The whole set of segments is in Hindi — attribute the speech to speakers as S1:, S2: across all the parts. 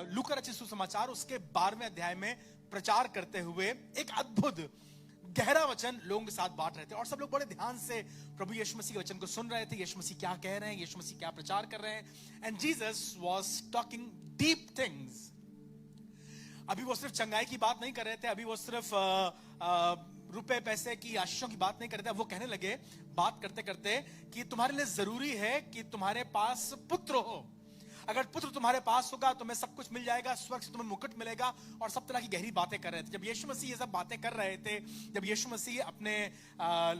S1: लूका रचित सुसमाचार उसके 12वें अध्याय में प्रचार करते हुए एक अद्भुत गहरा वचन लोगों के साथ बांट रहे थे, और सब लोग बड़े ध्यान से प्रभु यीशु मसीह के वचन को सुन रहे थे। यीशु मसीह क्या कह रहे हैं, यीशु मसीह क्या प्रचार कर रहे हैं। And Jesus was talking deep things. अभी वो सिर्फ चंगाई की बात नहीं कर रहे थे, अभी वो सिर्फ रुपए पैसे की आशीषों की बात नहीं कर रहे थे। वो कहने लगे बात करते करते कि तुम्हारे लिए जरूरी है कि तुम्हारे पास पुत्र हो। अगर पुत्र तुम्हारे पास होगा तो तुम्हें सब कुछ मिल जाएगा, स्वर्ग से तुम्हें मुकुट मिलेगा, और सब तरह की गहरी बातें कर रहे थे। जब यीशु मसीह ये सब बातें कर रहे थे, जब यीशु मसीह अपने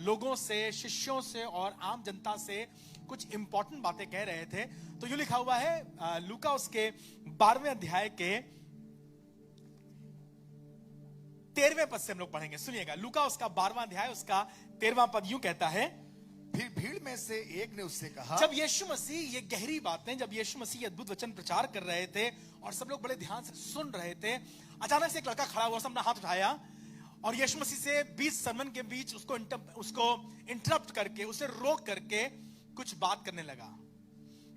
S1: लोगों से, शिष्यों से और आम जनता से कुछ इंपॉर्टेंट बातें कह रहे थे, तो ये लिखा हुआ है लूका उसके 12वें अध्याय के 13वें पद से हम लोग पढ़ेंगे। सुनिएगा, लूका उसका 12वां अध्याय उसका 13वां पद यूं कहता है,
S2: फिर भीड़ में से एक ने उससे कहा।
S1: जब यीशु मसीह ये गहरी बातें, जब यीशु मसीह ये अद्भुत वचन प्रचार कर रहे थे और सब लोग बड़े ध्यान से सुन रहे थे, अचानक से एक लड़का खड़ा हुआ, अपना हाथ उठाया और यीशु मसीह से बीच सरमन के बीच उसको इंटरप्ट करके, उसे रोक करके कुछ बात करने लगा।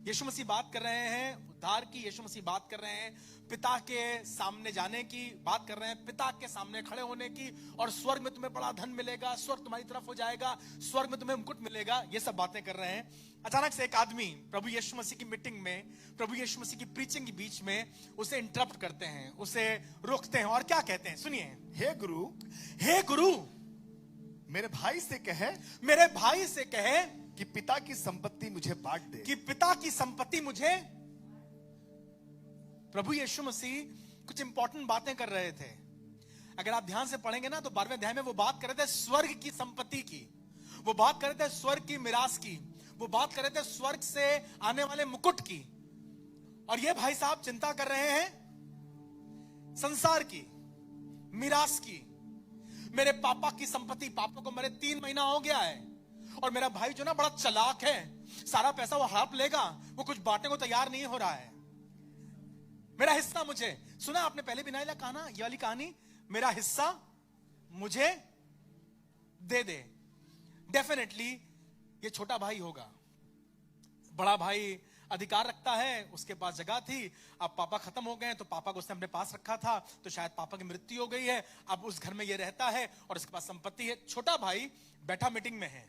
S1: यीशु मसीह बात कर रहे हैं उद्धार की, यीशु मसीह बात कर रहे हैं पिता के सामने जाने की, बात कर रहे हैं पिता के सामने खड़े होने की, और स्वर्ग में तुम्हें बड़ा धन मिलेगा, स्वर्ग तुम्हारी तरफ हो जाएगा, स्वर्ग में तुम्हें मुकुट मिलेगा, ये सब बातें कर रहे हैं। अचानक से एक आदमी प्रभु यीशु मसीह की मीटिंग में, प्रभु यीशु मसीह की प्रीचिंग के बीच में उसे इंटरप्ट करते हैं, उसे रोकते हैं और क्या कहते हैं, सुनिए।
S2: हे गुरु,
S1: हे गुरु,
S2: मेरे भाई से कहे,
S1: मेरे भाई से कहे
S2: कि पिता की संपत्ति मुझे बांट दे,
S1: कि पिता की संपत्ति मुझे। प्रभु यीशु मसीह कुछ इंपॉर्टेंट बातें कर रहे थे। अगर आप ध्यान से पढ़ेंगे ना तो 12वें अध्याय में वो बात कर रहे थे स्वर्ग की संपत्ति की, वो बात कर रहे थे स्वर्ग की मिरास की, वो बात कर रहे थे स्वर्ग से आने वाले मुकुट की। और ये भाई साहब चिंता कर रहे हैं संसार की, मिरास की। मेरे पापा की संपत्ति, पापा को मेरे 3 महीना हो गया है, और मेरा भाई जो ना बड़ा चालाक है, सारा पैसा वो हड़प लेगा, वो कुछ बांटने को तैयार नहीं हो रहा है। मेरा हिस्सा मुझे, सुना आपने पहले भी नाइला कहा, ये वाली कहानी, मेरा हिस्सा मुझे दे दे। डेफिनेटली ये छोटा भाई होगा, बड़ा भाई अधिकार रखता है, उसके पास जगह थी, अब पापा खत्म हो गए तो पापा को उसने अपने पास रखा था, तो शायद पापा की मृत्यु हो गई है, अब उस घर में ये रहता है और उसके पास संपत्ति है। छोटा भाई बैठा मीटिंग में है,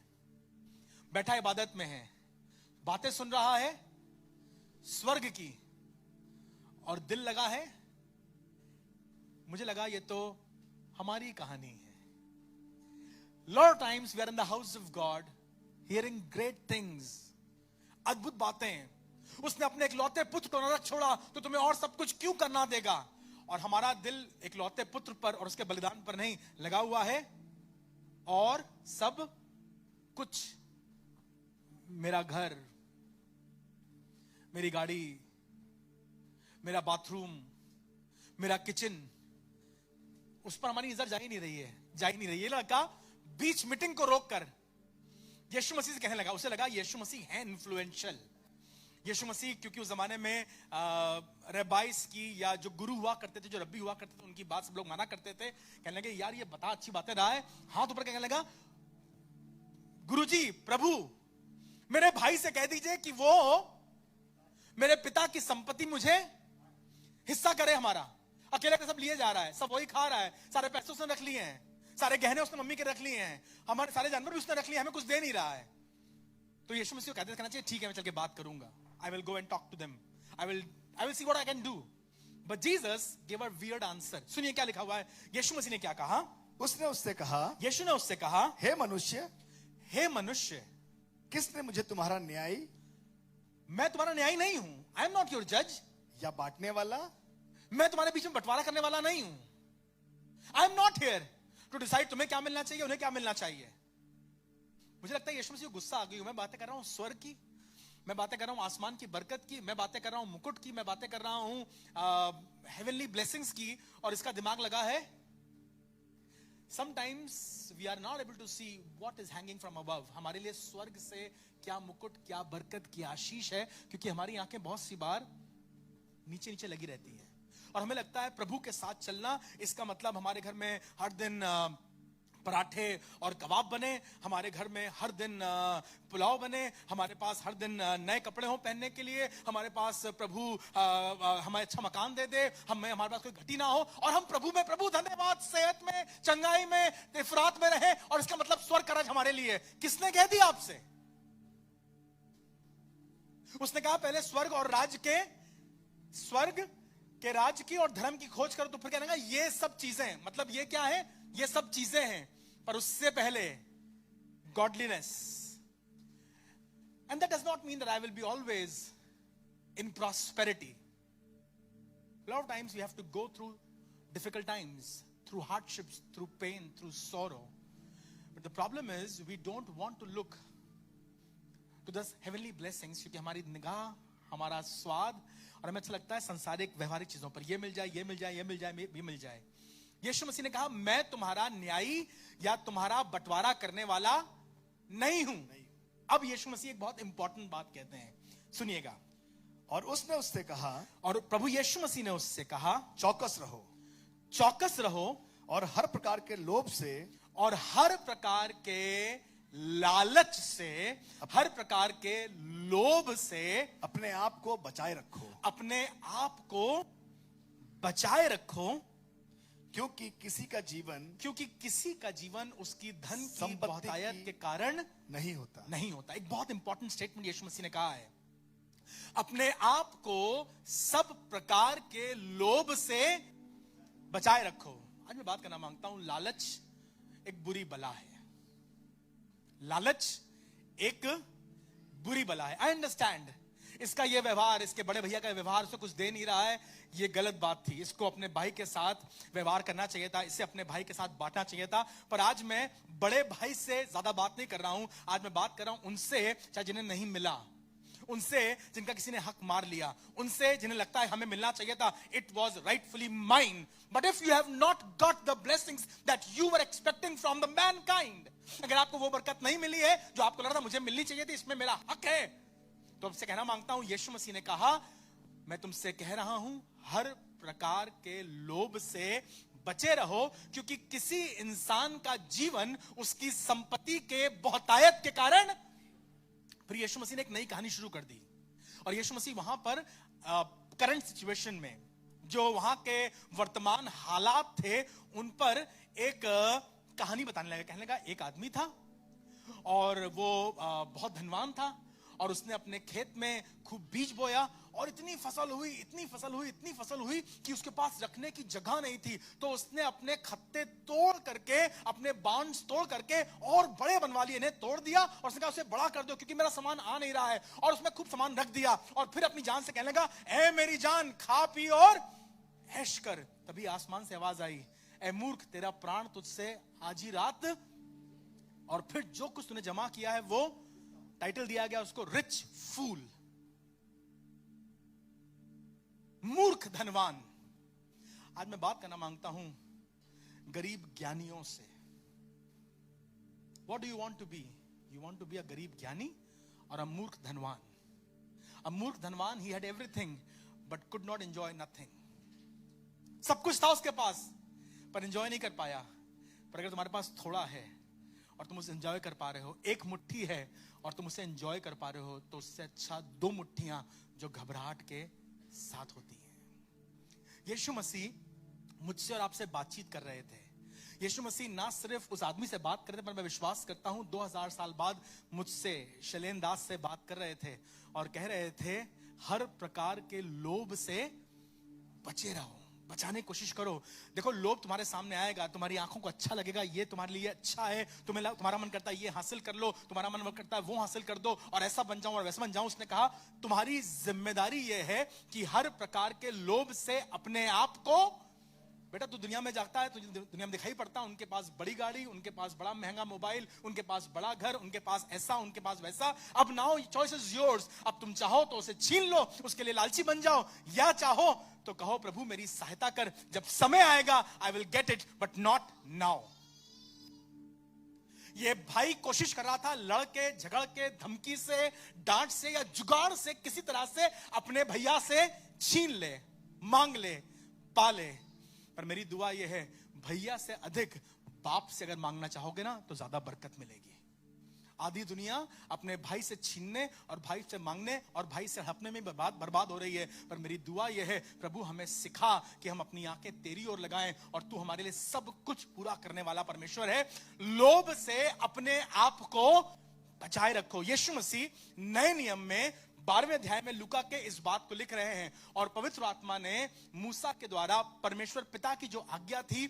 S1: बैठा इबादत में है, बातें सुन रहा है स्वर्ग की, और दिल लगा है, मुझे लगा ये तो हमारी कहानी है। Lot times we are in the house of God hearing great things, अद्भुत बातें। उसने अपने इकलौते पुत्र को नरक छोड़ा तो तुम्हें और सब कुछ क्यों करना देगा। और हमारा दिल इकलौते पुत्र पर और उसके बलिदान पर नहीं लगा हुआ है, और सब कुछ, मेरा घर, मेरी गाड़ी, मेरा बाथरूम, मेरा किचन, उस पर हमारी नजर जा ही नहीं रही है। ये लड़का बीच मीटिंग को रोककर यीशु मसीह से कहने लगा, उसे लगा यीशु मसीह है इन्फ्लुएंशियल। यीशु मसीह, क्योंकि उस जमाने में रब्बाइस की, या जो गुरु हुआ करते थे, जो रब्बी हुआ करते थे, उनकी बात सब लोग माना करते थे। कहने लगे यार ये बता अच्छी बातें रहा है, हाथ ऊपर कहने लगा, गुरुजी, प्रभु, मेरे भाई से कह दीजिए कि वो मेरे पिता की संपत्ति मुझे हिस्सा करे हमारा। अकेले सब लिए जा रहा है, सब वही खा रहा है, सारे पैसे उसने रख लिए हैं, सारे गहने उसने मम्मी के रख लिए हैं, हमारे सारे जानवर भी उसने रख लिए, हमें कुछ दे नहीं रहा है। तो यीशु मसीह को कहना चाहिए, ठीक है मैं चल के बात करूंगा, I will go and talk to them, I will see what I can do. But Jesus give a weird answer. सुनिए क्या लिखा हुआ है, यीशु मसीह ने क्या कहा।
S2: उसने उससे कहा,
S1: यीशु ने उससे कहा,
S2: हे मनुष्य,
S1: हे मनुष्य,
S2: किसने मुझे तुम्हारा न्यायी,
S1: मैं तुम्हारा न्यायी नहीं हूं, आई एम नॉट योर जज,
S2: या बांटने वाला,
S1: मैं तुम्हारे बीच में बंटवारा करने वाला नहीं हूं। I am not here to decide तुम्हें क्या मिलना चाहिए, उन्हें क्या मिलना चाहिए। मुझे लगता है यीशु मसीह को गुस्सा आ गई। मैं बातें कर रहा हूं स्वर्ग की, मैं बातें कर रहा हूं आसमान की बरकत की, मैं बातें कर रहा हूं मुकुट की, मैं बातें कर रहा हूं हेवनली ब्लेसिंग्स की, और इसका दिमाग लगा है। Sometimes we are not able to see what is hanging from above. हमारे लिए स्वर्ग से क्या मुकुट, क्या बरकत, क्या आशीष है, क्योंकि हमारी आंखें बहुत सी बार नीचे नीचे लगी रहती हैं, और हमें लगता है प्रभु के साथ चलना, इसका मतलब हमारे घर में हर दिन पराठे और कबाब बने, हमारे घर में हर दिन पुलाव बने, हमारे पास हर दिन नए कपड़े हों पहनने के लिए, हमारे पास प्रभु हमें अच्छा मकान दे दे, हमारे पास कोई घटी ना हो, और हम प्रभु में, प्रभु धन्यवाद, सेहत में, चंगाई में, इफरात में रहे, और इसका मतलब स्वर्ग का राज हमारे लिए। किसने कह दिया आपसे? उसने कहा पहले स्वर्ग के राज की और धर्म की खोज करो, तो फिर कहने लगा ये सब चीजें, मतलब ये क्या है? ये सब चीजें हैं, पर उससे पहले godliness. And that does not mean that I will be always in prosperity. A lot of times we have to go through difficult times, through hardships, through pain, through sorrow. But the problem is we don't want to look to those heavenly blessings, क्योंकि हमारी निगाह, हमारा स्वाद, और हमें अच्छा लगता है संसारिक व्यवहारिक चीजों पर, ये मिल जाए, ये मिल जाए, ये मिल जाए, ये मिल जाए। यीशु मसीह ने कहा मैं तुम्हारा न्यायी या तुम्हारा बंटवारा करने वाला नहीं हूं। अब यीशु मसीह एक बहुत इंपॉर्टेंट बात कहते हैं, सुनिएगा।
S2: और उसने उससे कहा,
S1: और प्रभु यीशु मसीह ने उससे कहा
S2: चौकस रहो,
S1: चौकस रहो,
S2: और हर प्रकार के लोभ से,
S1: और हर प्रकार के लालच से, हर प्रकार के लोभ से
S2: अपने आप को बचाए रखो,
S1: अपने आप को बचाए रखो,
S2: क्योंकि किसी का जीवन उसकी धन की
S1: संपत्ति
S2: बहुतायत
S1: के कारण
S2: नहीं होता।
S1: एक बहुत इंपॉर्टेंट स्टेटमेंट यीशु मसीह ने कहा है, अपने आप को सब प्रकार के लोभ से बचाए रखो। आज मैं बात करना मांगता हूं, लालच एक बुरी बला है। लालच एक बुरी बला है। आई अंडरस्टैंड इसका ये व्यवहार, इसके बड़े भैया का व्यवहार उसे कुछ दे नहीं रहा है, ये गलत बात थी। इसको अपने भाई के साथ व्यवहार करना चाहिए था, इसे अपने भाई के साथ बांटना चाहिए था। पर आज मैं बड़े भाई से ज्यादा बात नहीं कर रहा हूं, आज मैं बात कर रहा हूं उनसे चाहे जिन्हें नहीं मिला, उनसे जिनका किसी ने हक मार लिया, उनसे जिन्हें लगता है हमें मिलना चाहिए था, it was rightfully mine. But if you have not got the blessings that you were expecting from the Mankind, अगर आपको वो बरकत नहीं मिली है जो आपको लग रहा था मुझे मिलनी चाहिए थी, इसमें मेरा हक है, तो आपसे कहना मांगता हूं, यीशु मसीह ने कहा मैं तुमसे कह रहा हूं हर प्रकार के लोभ से बचे रहो, क्योंकि किसी इंसान का जीवन उसकी संपत्ति के बहुतायत के कारण। फिर यीशु मसीह ने एक नई कहानी शुरू कर दी, और यीशु मसीह वहां पर करंट सिचुएशन में जो वहां के वर्तमान हालात थे उन पर एक कहानी बताने लगा। कहने लगा एक आदमी था और वो बहुत धनवान था, और उसने अपने खेत में खूब बीज बोया, और इतनी फसल हुई कि उसके पास रखने की जगह नहीं थी। तो उसने अपने खत्ते तोड़ करके, अपने बांड्स तोड़ करके और बड़े बनवा लिए, इन्हें तोड़ दिया, और उसने कहा उसे बड़ा कर दो क्योंकि मेरा सामान आ नहीं रहा है। और उसमें खूब सामान रख दिया, और फिर अपनी जान से कहने लगा ऐ मेरी जान खा पी और ऐश कर। तभी आसमान से आवाज आई, ऐ मूर्ख तेरा प्राण तुझसे आज ही रात। और फिर जो कुछ तूने जमा किया है वो टाइटल दिया गया उसको रिच फूल, मूर्ख धनवान। आज मैं बात करना मांगता हूं गरीब ज्ञानियों से। What do you want to be? You want to be a गरीब ज्ञानी और a मूर्ख धनवान? A मूर्ख धनवान, he had everything but could not enjoy nothing. सब कुछ था उसके पास पर एंजॉय नहीं कर पाया। पर अगर तुम्हारे पास थोड़ा है और तुम उसे एंजॉय कर पा रहे हो, एक मुट्ठी है और तुम उसे एंजॉय कर पा रहे हो, तो उससे अच्छा दो मुट्ठियां जो घबराहट के साथ होती हैं। यीशु मसीह मुझसे और आपसे बातचीत कर रहे थे। यीशु मसीह ना सिर्फ उस आदमी से बात कर रहे थे, पर मैं विश्वास करता हूं 2000 साल बाद मुझसे, शैलेन दास से बात कर रहे थे और कह रहे थे हर प्रकार के लोभ से बचे रहो, बचाने की कोशिश करो। देखो लोभ तुम्हारे सामने आएगा, तुम्हारी आंखों को अच्छा लगेगा, ये तुम्हारे लिए अच्छा है, तुम्हारा मन करता है ये हासिल कर लो, तुम्हारा मन करता है वो हासिल कर दो, और ऐसा बन जाऊं और वैसा बन जाऊं। उसने कहा तुम्हारी जिम्मेदारी ये है कि हर प्रकार के लोभ से अपने आप को, बेटा तू दुनिया में जाता है, तुझे दुनिया में दिखाई पड़ता है, उनके पास बड़ी गाड़ी, उनके पास बड़ा महंगा मोबाइल, उनके पास बड़ा घर, उनके पास ऐसा, उनके पास वैसा। अब नाउ चॉइस इज योर्स। अब तुम चाहो तो उसे छीन लो, उसके लिए लालची बन जाओ, या चाहो तो कहो प्रभु मेरी सहायता कर, जब समय आएगा I will get it but not now. ये भाई कोशिश कर रहा था लड़के, झगड़ के, धमकी से, डांट से या जुगाड़ से किसी तरह से अपने भैया से छीन ले, मांग ले, पाले। पर मेरी दुआ यह है भैया से अधिक बाप से अगर मांगना चाहोगे ना तो ज्यादा बरकत मिलेगी। आधी दुनिया अपने भाई से छीनने और भाई से मांगने और भाई से हड़पने में बर्बाद हो रही है। पर मेरी दुआ यह है, प्रभु हमें सिखा कि हम अपनी आंखें तेरी ओर लगाएं और तू हमारे लिए सब कुछ पूरा करने वाला परमेश्वर है। लोभ से अपने आप को बचाए रखो। यीशु मसीह नए नियम में 12वें अध्याय में लूका के इस बात को लिख रहे हैं और पवित्र आत्मा ने मूसा के द्वारा परमेश्वर पिता की जो आज्ञा थी,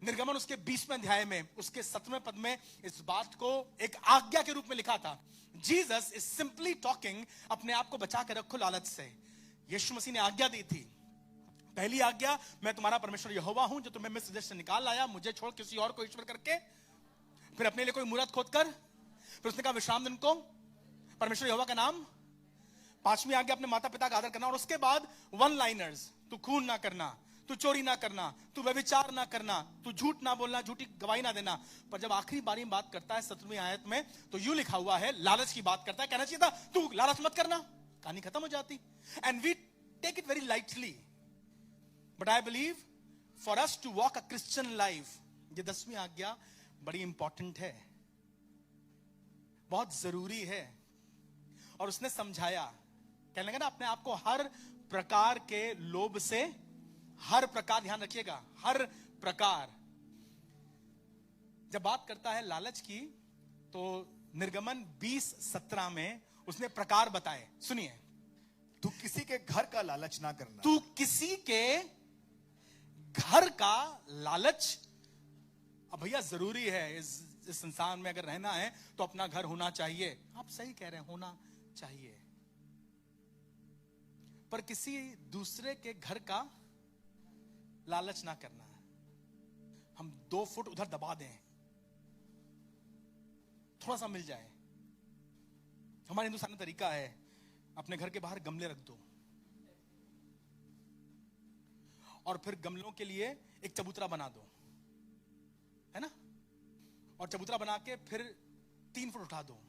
S1: निर्गमन उसके 20वें अध्याय में उसके 7वें पद में इस बात को एक आज्ञा के रूप में लिखा था। जीसस इज सिंपली टॉकिंग, अपने आप को बचा के रखो लालच से। यीशु मसीह ने आज्ञा दी थी। पहली आज्ञा, मैं तुम्हारा परमेश्वर यहोवा हूं जो तुम्हें मिस्र देश से निकाल लाया, मुझे छोड़ किसी और को ईश्वर करके। फिर अपने लिए कोई मूरत खोद कर, फिर उसने कहा विश्राम दिन को परमेश्वर यहोवा का नाम। 5वीं आज्ञा, अपने माता पिता का आदर करना। और उसके बाद वन लाइनर्स, तू खून ना करना, तू चोरी ना करना, तू व्यभिचार ना करना, तू झूठ ना बोलना, झूठी गवाही ना देना। पर जब आखिरी बारी में बात करता है 17वीं आयत में, तो यूं लिखा हुआ है, लालच की बात करता है। कहना चाहिए था तू लालच मत करना, कहानी खत्म हो जाती। And we take it very lightly, but I believe for us to walk a Christian life, ये 10वीं आज्ञा बड़ी इंपॉर्टेंट है, बहुत जरूरी है। और उसने समझाया, कहने लगा ना अपने आप को हर प्रकार के लोभ से, हर प्रकार, ध्यान रखिएगा, हर प्रकार। जब बात करता है लालच की तो निर्गमन 20:17 में उसने प्रकार बताए। सुनिए,
S2: तू किसी के घर का लालच ना करना।
S1: तू किसी के घर का लालच। अब भैया जरूरी है इस संसार में अगर रहना है तो अपना घर होना चाहिए। आप सही कह रहे हैं, होना चाहिए। पर किसी दूसरे के घर का लालच ना करना। हम 2 फुट उधर दबा दें, थोड़ा सा मिल जाए। हमारे हिंदुस्तानी तरीका है, अपने घर के बाहर गमले रख दो और फिर गमलों के लिए एक चबूतरा बना दो, है ना? और चबूतरा बना के फिर 3 फुट उठा दो।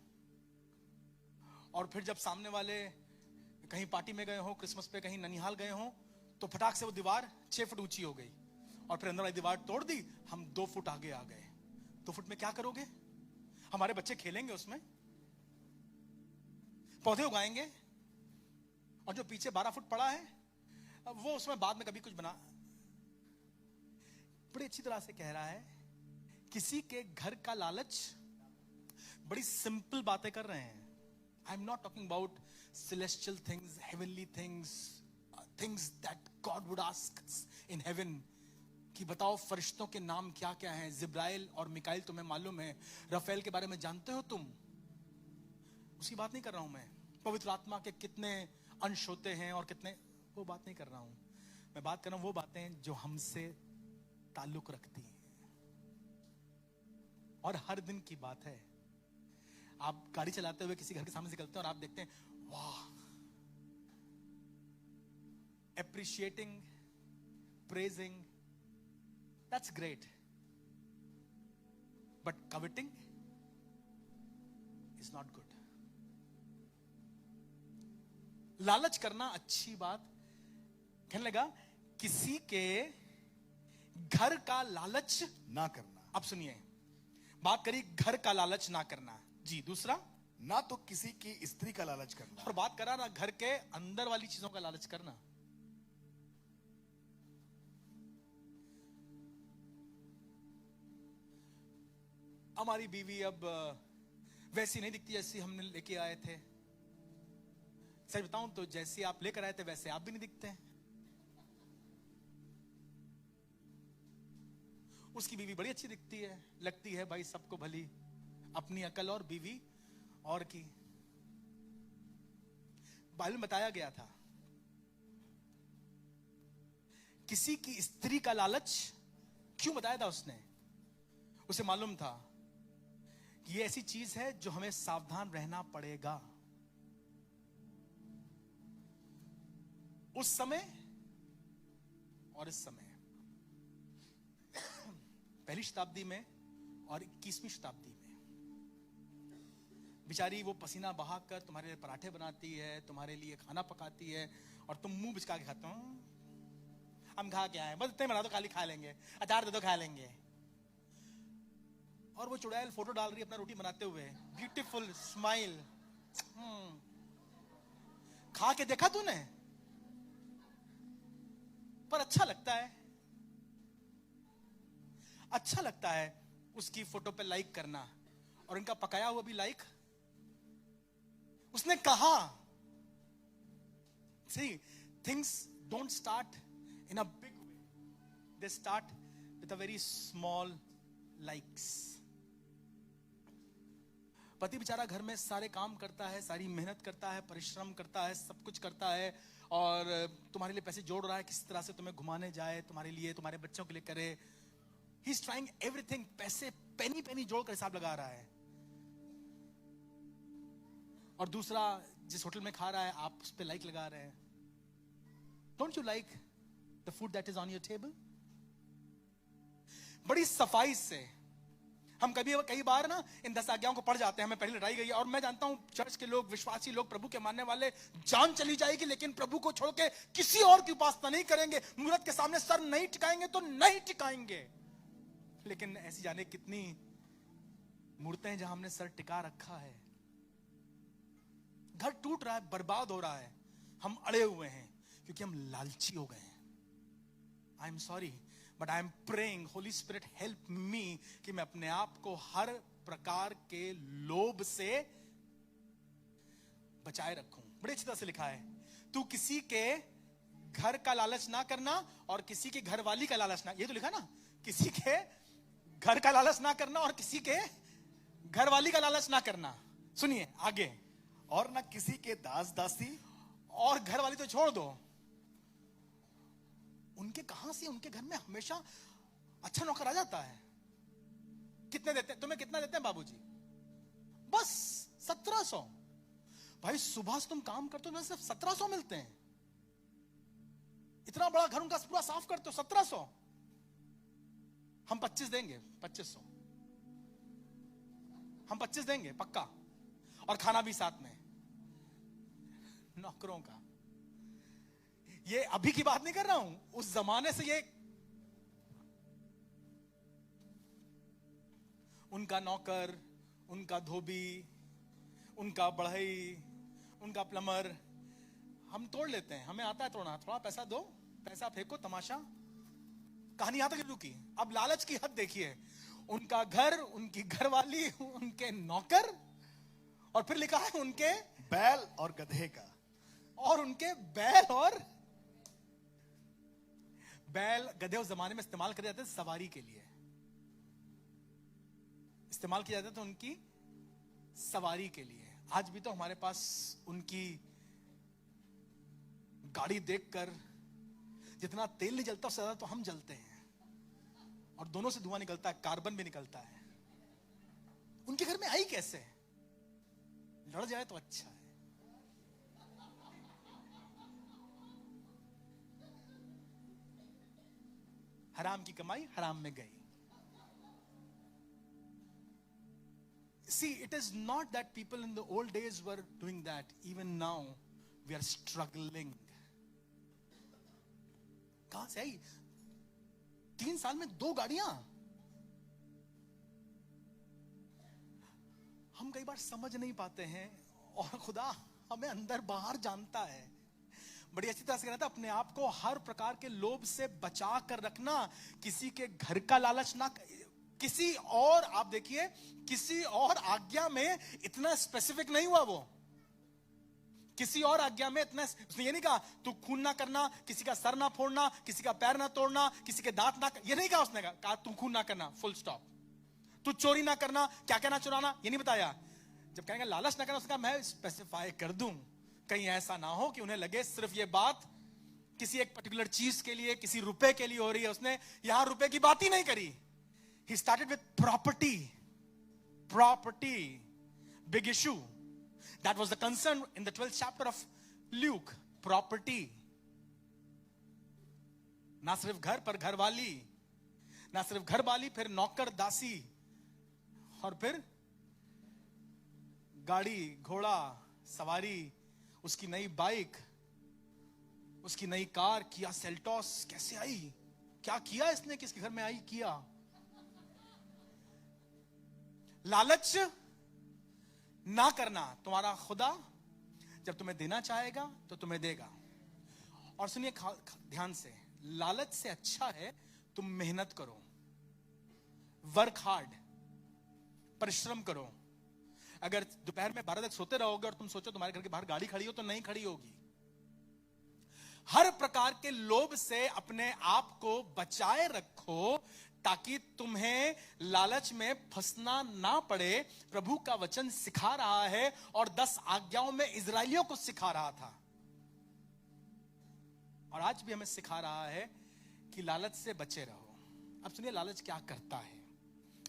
S1: और फिर जब सामने वाले कहीं पार्टी में गए हो, क्रिसमस पे कहीं ननिहाल गए हो, तो फटाक से वो दीवार 6 फुट ऊंची हो गई और फिर अंदर वाली दीवार तोड़ दी, हम 2 फुट आगे आ गए। 2 फुट में क्या करोगे? हमारे बच्चे खेलेंगे उसमें, पौधे उगाएंगे, और जो पीछे 12 फुट पड़ा है वो उसमें बाद में कभी कुछ बना। बड़ी अच्छी तरह से कह रहा है, किसी के घर का लालच। बड़ी सिंपल बातें कर रहे हैं। आई am not talking about celestial things, heavenly things, things that God would ask us in heaven, कि बताओ फरिश्तों के नाम क्या क्या हैं। जिब्राइल और मिकाइल तुम्हें मालूम है, रफेल के बारे में जानते हो तुम। उसकी बात नहीं कर रहा हूं मैं। पवित्र आत्मा के कितने अंश होते हैं और कितने, वो बात नहीं कर रहा हूं। मैं बात कर रहा हूं वो बातें जो हमसे ताल्लुक रखती हैं। और हर दिन की बात है, आप गाड़ी चलाते हुए किसी घर के सामने से निकलते हैं और आप देखते हैं, वाह, appreciating, praising, that's great, but coveting is not good. लालच करना अच्छी बात। कहने लगा किसी के घर का लालच
S2: ना करना।
S1: अब सुनिए, बात करी घर का लालच ना करना जी। दूसरा,
S2: ना तो किसी की स्त्री का लालच करना।
S1: और बात करा ना घर के अंदर वाली चीजों का लालच करना। हमारी बीवी अब वैसी नहीं दिखती जैसी हमने लेके आए थे। सच बताऊं तो जैसी आप लेकर आए थे वैसे आप भी नहीं दिखते हैं। उसकी बीवी बड़ी अच्छी दिखती है, लगती है भाई सबको भली, अपनी अकल और बीवी और की। बाइबल में बताया गया था, किसी की स्त्री का लालच क्यों बताया था उसने? उसे मालूम था कि ये ऐसी चीज है जो हमें सावधान रहना पड़ेगा। उस समय और इस समय, पहली शताब्दी में और 21वीं शताब्दी में, बेचारी वो पसीना बहाकर तुम्हारे लिए पराठे बनाती है, तुम्हारे लिए खाना पकाती है, और तुम मुंह बिचका के खाते हो। हम खा क्या है, बस इतने बना दो, खाली खा लेंगे, अचार दे दो खा लेंगे। और वो चुड़ैल फोटो डाल रही है अपना रोटी बनाते हुए, ब्यूटीफुल स्माइल। खा के देखा तूने? पर अच्छा लगता है, अच्छा लगता है उसकी फोटो पे लाइक करना, और इनका पकाया हुआ भी लाइक। उसने कहा, see, things don't start in a big way, they start with a very small likes. पति बेचारा घर में सारे काम करता है, सारी मेहनत करता है, परिश्रम करता है, सब कुछ करता है, और तुम्हारे लिए पैसे जोड़ रहा है, किस तरह से तुम्हें घुमाने जाए, तुम्हारे लिए, तुम्हारे बच्चों के लिए करे। ही इज ट्राइंग एवरीथिंग, पैसे पेनी पेनी जोड़कर हिसाब लगा रहा है। और दूसरा जिस होटल में खा रहा है, आप उस पर लाइक लगा रहे हैं। Don't you like the food that is on your table? बड़ी सफाई से हम कई बार ना इन 10 आज्ञाओं को पढ़ जाते हैं, हमें पहले लड़ाई गई है। और मैं जानता हूं चर्च के लोग, विश्वासी लोग, प्रभु के मानने वाले, जान चली जाएगी लेकिन प्रभु को छोड़ के किसी और की उपासना नहीं करेंगे, मूर्त के सामने सर नहीं टिकाएंगे तो नहीं टिकाएंगे। लेकिन ऐसी जाने कितनी मूर्तें हैं जहां हमने सर टिका रखा है। घर टूट रहा है, बर्बाद हो रहा है, हम अड़े हुए हैं क्योंकि हम लालची हो गए हैं। I am sorry but I am praying, Holi spirit help me, कि मैं अपने आप को हर प्रकार के लोभ से बचाए रखूं। बड़े अच्छी तरह से लिखा है, तू किसी के घर का लालच ना करना और किसी की घरवाली का लालच ना, ये तो लिखा ना, किसी के घर का लालच ना करना और किसी के घरवाली का लालच ना करना। सुनिए आगे,
S2: और ना किसी के दास दासी,
S1: और घरवाली तो छोड़ दो, उनके कहां से, उनके घर में हमेशा अच्छा नौकर आ जाता है। कितने देते हैं तुम्हें, कितना देते हैं बाबूजी? बस 1700। भाई सुबह से तुम काम करते हो, सिर्फ 1700 मिलते हैं। इतना बड़ा घर उनका पूरा साफ करते हो, 1700। हम 25 देंगे, 2500 हम 25 देंगे पक्का, और खाना भी साथ में। नौकरों का, ये अभी की बात नहीं कर रहा हूं, उस जमाने से ये उनका नौकर, उनका धोबी, उनका बढ़ई, उनका प्लम्बर, हम तोड़ लेते हैं, हमें आता है तोड़ना। थोड़ा पैसा दो, पैसा फेंको, तमाशा। कहानी यहां तक रुकी। अब लालच की हद देखिए, उनका घर, उनकी घरवाली, उनके नौकर, और फिर लिखा है उनके
S2: बैल और गधे का।
S1: और उनके बैल गधे उस जमाने में इस्तेमाल करे जाते थे सवारी के लिए, इस्तेमाल किया जाता था उनकी सवारी के लिए। आज भी तो हमारे पास उनकी गाड़ी देखकर जितना तेल नहीं जलता उससे ज्यादा तो हम जलते हैं, और दोनों से धुआं निकलता है, कार्बन भी निकलता है। उनके घर में आई कैसे? लड़ जाए तो अच्छा है। हराम की कमाई हराम में गई। See, it is not that people in the old days were doing that. Even now, we are struggling. कहां से आई? 3 साल में 2 गाड़ियां। हम कई बार समझ नहीं पाते हैं, और खुदा हमें अंदर बाहर जानता है। बड़ी अच्छी तरह से कहना था, अपने आप को हर प्रकार के लोभ से बचा कर रखना। किसी के घर का लालच ना, किसी और, आप देखिए, किसी और आज्ञा में इतना स्पेसिफिक नहीं हुआ वो। किसी और आज्ञा में इतना, उसने ये नहीं कहा तू खून ना करना, किसी का सर ना फोड़ना, किसी का पैर ना तोड़ना, किसी के दांत ना, ये नहीं कहा उसने। कहा तू खून ना करना, फुल स्टॉप। तू चोरी ना करना, क्या क्या ना चुराना, ये नहीं बताया। जब कहेंगे लालच ना करना, उसने कहा मैं स्पेसिफाई कर दूं, कहीं ऐसा ना हो कि उन्हें लगे सिर्फ ये बात किसी एक पर्टिकुलर चीज के लिए, किसी रुपए के लिए हो रही है। उसने यहां रुपए की बात ही नहीं करी। He started with property. Big issue. That was the concern in the 12th chapter of Luke. Property. ना सिर्फ घर पर घरवाली, ना सिर्फ घरवाली, फिर नौकर दासी, और फिर गाड़ी घोड़ा सवारी, उसकी नई बाइक, उसकी नई कार, किया सेल्टोस कैसे आई, क्या किया इसने, किसके घर में आई, किया। लालच ना करना, तुम्हारा खुदा जब तुम्हें देना चाहेगा तो तुम्हें देगा। और सुनिए ध्यान से, लालच से अच्छा है तुम मेहनत करो, वर्क हार्ड, परिश्रम करो। अगर दोपहर में 12 तक सोते रहोगे और तुम सोचो तुम्हारे घर के बाहर गाड़ी खड़ी हो, तो नहीं खड़ी होगी। हर प्रकार के लोभ से अपने आप को बचाए रखो ताकि तुम्हें लालच में फंसना ना पड़े। प्रभु का वचन सिखा रहा है और 10 आज्ञाओं में इजराइलियों को सिखा रहा था, और आज भी हमें सिखा रहा है कि लालच से बचे रहो। अब सुनिए लालच क्या करता है।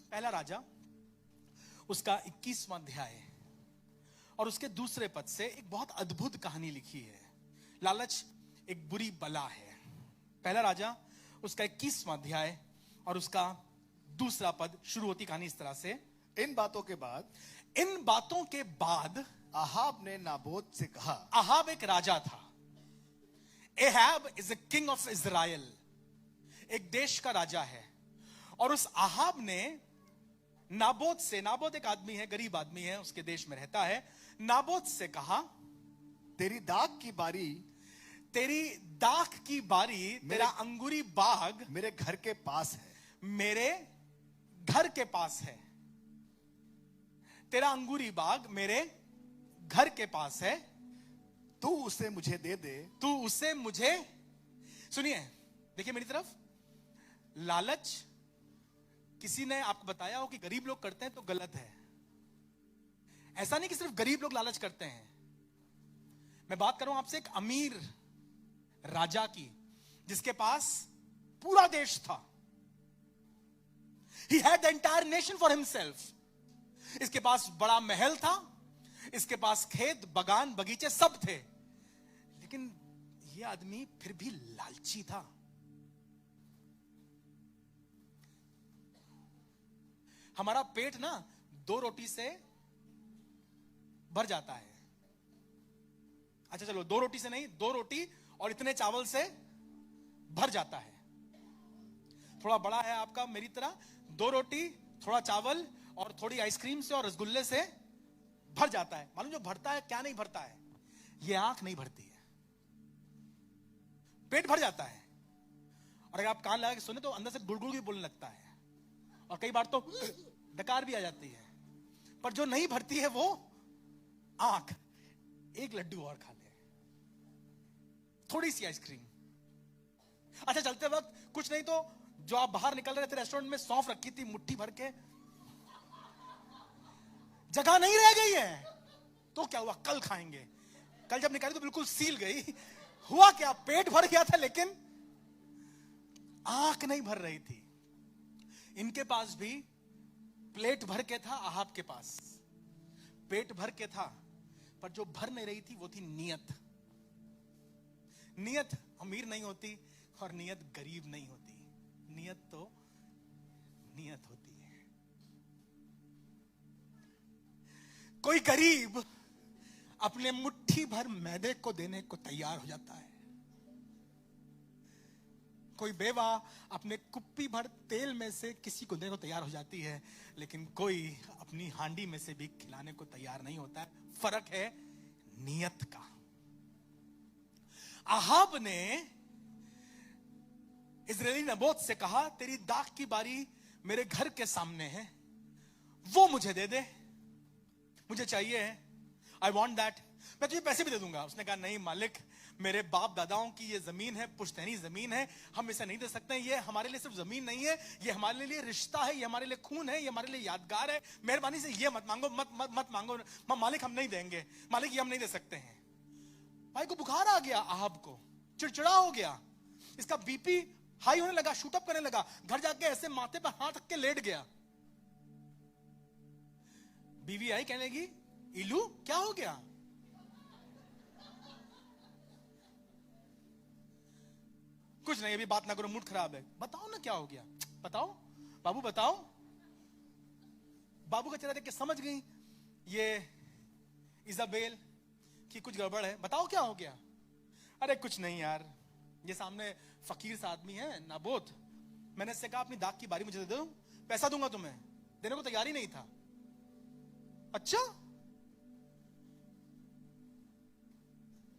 S1: पहला राजा उसका 21वां अध्याय और उसके दूसरे पद से एक बहुत अद्भुत कहानी लिखी है। लालच एक बुरी बला है। पहला राजा उसका 21वां अध्याय और उसका दूसरा पद, शुरू होती कहानी इस तरह से।
S2: इन बातों के बाद अहाब ने नाबोत से कहा।
S1: अहाब एक राजा था। Ahab is a king of Israel, एक देश का राजा है। और उस अहाब ने नाबोत से, नाबोत एक आदमी है, गरीब आदमी है, उसके देश में रहता है, नाबोत से कहा
S2: तेरी दाख की बारी,
S1: तेरा अंगूरी बाग
S2: मेरे घर के पास है,
S1: मेरे घर के पास है। तेरा अंगूरी बाग मेरे घर के पास है,
S2: तू उसे मुझे दे दे।
S1: तू उसे मुझे, सुनिए देखिए मेरी तरफ, लालच किसी ने आपको बताया हो कि गरीब लोग करते हैं तो गलत है। ऐसा नहीं कि सिर्फ गरीब लोग लालच करते हैं। मैं बात कर रहा हूं आपसे एक अमीर राजा की, जिसके पास पूरा देश था। He had the entire nation for himself. इसके पास बड़ा महल था, इसके पास खेत, बगान, बगीचे सब थे, लेकिन यह आदमी फिर भी लालची था। हमारा पेट ना 2 रोटी से भर जाता है। अच्छा चलो 2 रोटी से नहीं, 2 रोटी और इतने चावल से भर जाता है। थोड़ा बड़ा है आपका मेरी तरह, 2 रोटी, थोड़ा चावल और थोड़ी आइसक्रीम से और रसगुल्ले से भर जाता है। मालूम जो भरता है क्या नहीं भरता है? ये आंख नहीं भरती है, पेट भर जाता है। और अगर आप कान लगा के सुने तो अंदर से गुड़गुड़ भी बोलने लगता है, और कई बार तो डकार भी आ जाती है। पर जो नहीं भरती है वो आंख। एक लड्डू और खा ले, थोड़ी सी आइसक्रीम। अच्छा चलते वक्त कुछ नहीं तो जो आप बाहर निकल रहे थे रेस्टोरेंट में सौंफ रखी थी मुट्ठी भर के, जगह नहीं रह गई है तो क्या हुआ, कल खाएंगे। कल जब निकाली तो बिल्कुल सील गई। हुआ क्या, पेट भर गया था लेकिन आंख नहीं भर रही थी। इनके पास भी प्लेट भर के था, अहाब के पास पेट भर के था, पर जो भर नहीं रही थी वो थी नियत। नियत अमीर नहीं होती और नियत गरीब नहीं होती, नियत तो नियत होती है। कोई गरीब अपने मुट्ठी भर मैदे को देने को तैयार हो जाता है, कोई बेवा अपने कुप्पी भर तेल में से किसी को देने को तैयार हो जाती है, लेकिन कोई अपनी हांडी में से भी खिलाने को तैयार नहीं होता है। फर्क है नियत का। अहाब ने इजरायली नबोत से कहा तेरी दाख की बारी मेरे घर के सामने है, वो मुझे दे दे, मुझे चाहिए है, आई वॉन्ट दैट, मैं तुझे पैसे भी दे दूंगा। उसने कहा नहीं मालिक, मेरे बाप दादाओं की ये जमीन है, पुश्तैनी जमीन है, हम इसे नहीं दे सकते। ये हमारे लिए सिर्फ जमीन नहीं है, ये हमारे लिए रिश्ता है, ये हमारे लिए खून है, ये हमारे लिए यादगार है। मेहरबानी से ये मत मांगो, मत मत मत मांगो मालिक, हम नहीं देंगे मालिक, ये हम नहीं दे सकते हैं। भाई को बुखार आ गया, अहाब को चिड़चिड़ा हो गया, इसका बीपी हाई होने लगा, शूट अप करने लगा, घर जाके ऐसे माथे पर हाथ रख के लेट गया। बीवी आई कहने लगी इलू क्या हो गया? कुछ नहीं, अभी बात ना करो, मूड खराब है। बताओ ना क्या हो गया, बताओ बाबू बताओ। बाबू का चेहरा देख के समझ गई ये इजाबेल कि कुछ गड़बड़ है। बताओ क्या हो गया? अरे कुछ नहीं यार, ये सामने फकीर सा आदमी है नाबोत, मैंने इससे कहा अपनी दाग की बारी मुझे दे दो, पैसा दूंगा तुम्हें, देने को तैयार ही नहीं था। अच्छा,